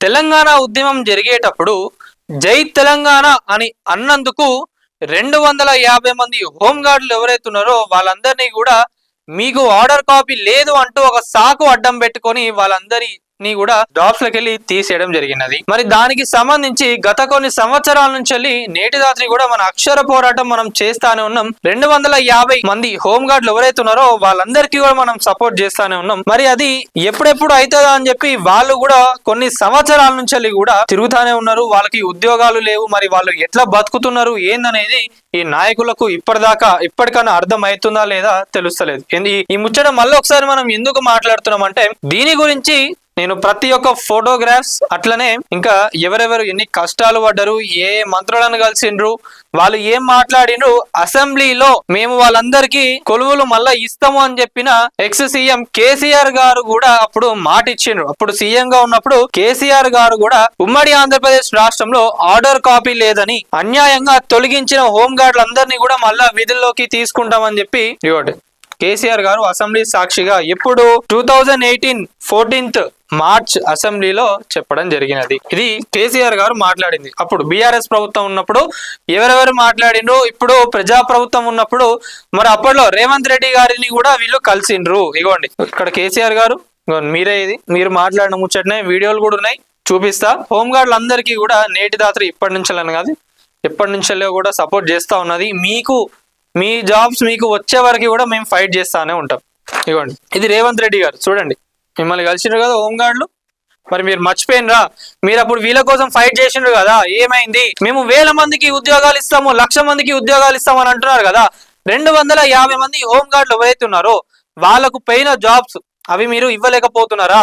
తెలంగాణ ఉద్యమం జరిగేటప్పుడు జై తెలంగాణ అని అన్నందుకు 250 మంది హోంగార్డులు ఎవరైతే ఉన్నారో వాళ్ళందరినీ కూడా మీకు ఆర్డర్ కాపీ లేదు అంటూ ఒక సాకు అడ్డం పెట్టుకొని వాళ్ళందరినీ కూడా జాబ్స్ లకి వెళ్ళి తీసేయడం జరిగినది. మరి దానికి సంబంధించి గత కొన్ని సంవత్సరాల నుంచి వెళ్ళి నేటి రాత్రి కూడా మన అక్షర పోరాటం మనం చేస్తానే ఉన్నాం. 250 మంది హోంగార్డులు ఎవరైతే ఉన్నారో వాళ్ళందరికీ కూడా మనం సపోర్ట్ చేస్తానే ఉన్నాం. మరి అది ఎప్పుడెప్పుడు అవుతుందా అని చెప్పి వాళ్ళు కూడా కొన్ని సంవత్సరాల నుంచి వెళ్ళి కూడా తిరుగుతానే ఉన్నారు. వాళ్ళకి ఉద్యోగాలు లేవు, మరి వాళ్ళు ఎట్లా బతుకుతున్నారు ఏందనేది ఈ నాయకులకు ఇప్పటికన్నా అర్థం అవుతుందా లేదా తెలుస్తలేదు. ఈ ముచ్చట మళ్ళీ ఒకసారి మనం ఎందుకు మాట్లాడుతున్నాం అంటే దీని గురించి నేను ప్రతి ఒక్క ఫోటోగ్రాఫ్స్ అట్లనే ఇంకా ఎవరెవరు ఎన్ని కష్టాలు పడ్డరు, ఏ మంత్రులను కలిసిండ్రు, వాళ్ళు ఏం మాట్లాడినరు, అసెంబ్లీలో మేము వాళ్ళందరికీ కొలువులు మళ్ళా ఇస్తాము అని చెప్పిన ఎక్స్ సీఎం కేసీఆర్ గారు కూడా అప్పుడు మాట ఇచ్చిండ్రు. అప్పుడు సీఎం గా ఉన్నప్పుడు కేసీఆర్ గారు కూడా ఉమ్మడి ఆంధ్రప్రదేశ్ రాష్ట్రంలో ఆర్డర్ కాపీ లేదని అన్యాయంగా తొలగించిన హోంగార్డులందరినీ కూడా మళ్ళా విధుల్లోకి తీసుకుంటామని చెప్పి కేసీఆర్ గారు అసెంబ్లీ సాక్షిగా ఎప్పుడు 2018 14th మార్చ్ అసెంబ్లీలో చెప్పడం జరిగినది. ఇది కేసీఆర్ గారు మాట్లాడింది. అప్పుడు బీఆర్ఎస్ ప్రభుత్వం ఉన్నప్పుడు ఎవరెవరు మాట్లాడిండ్రు, ఇప్పుడు ప్రజా ప్రభుత్వం ఉన్నప్పుడు మరి అప్పట్లో రేవంత్ రెడ్డి గారిని కూడా వీళ్ళు కలిసిండ్రు. ఇగోండి ఇక్కడ కేసీఆర్ గారు, మీరు మాట్లాడిన ముచ్చటనే వీడియోలు కూడా ఉన్నాయి, చూపిస్తా. హోంగార్డులు అందరికీ కూడా నేటి రాత్రి ఇప్పటి నుంచెల్లని కాదు ఎప్పటి నుంచెల్లో కూడా సపోర్ట్ చేస్తా ఉన్నది. మీ జాబ్స్ మీకు వచ్చే వరకు కూడా మేము ఫైట్ చేస్తానే ఉంటాం. ఇవ్వండి, ఇది రేవంత్ రెడ్డి గారు చూడండి, మిమ్మల్ని కలిసిండ్రు కదా హోంగార్డులు, మరి మీరు మర్చిపోయినరా? మీరు అప్పుడు వీళ్ళ కోసం ఫైట్ చేసిండ్రు కదా, ఏమైంది? మేము 1000 మందికి ఉద్యోగాలు ఇస్తాము, 1,00,000 మందికి ఉద్యోగాలు ఇస్తాము అని అంటున్నారు కదా. 250 మంది హోంగార్డులు ఎవరైతే ఉన్నారో వాళ్ళకు పోయిన జాబ్స్ అవి మీరు ఇవ్వలేకపోతున్నారా?